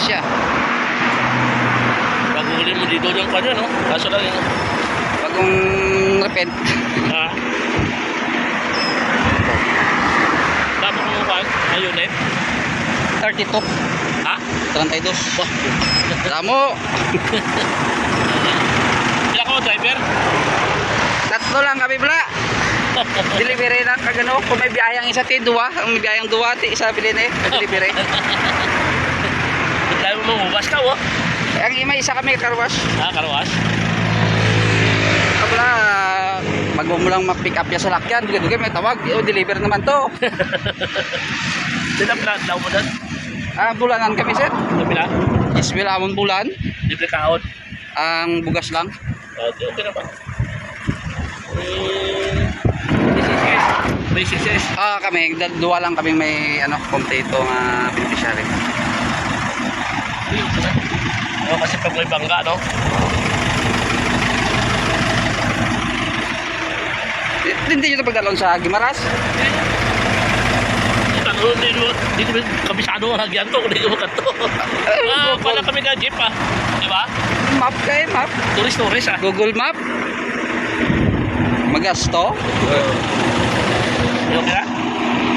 siya. Pag-uli mo dito yung kanya, no? Kaso lang yun. Bagong repent. Ah. Dapat mo ba? Ayun eh. 32. Ha? 32. Bah. Damo. Ilan ko, driver? Tatlo lang kami bla. Delivery lang kagano. Kung may biyayang isa ti dua, ang may biyayang dua ti isa bilhin eh. Delivery. Dahil mo mabas ka, oh. Ang ima isa kami karwas. Ah, karawas? Kabla bago mo lang ma-pick up ya sa lakyan, dugay may tawag, deliver naman to. Sila pala, daw mo doon? Bulanan kami sir. Ito pila? Iswil amon bulan. Libre kaon? Ang bugas lang. Okay na ba? This is. Kami dua lang kami may potato nga beneficiary. Oh, kasi pag may bangga, no? Hindi nyo ito pagdalon sa Gimaras? Tanong, dito kabisado ang hagyan to, kung dito makanto. Pala kami na jeep, di ba? Map kayo, map. Turis, Google Map. Magasto. Okay na?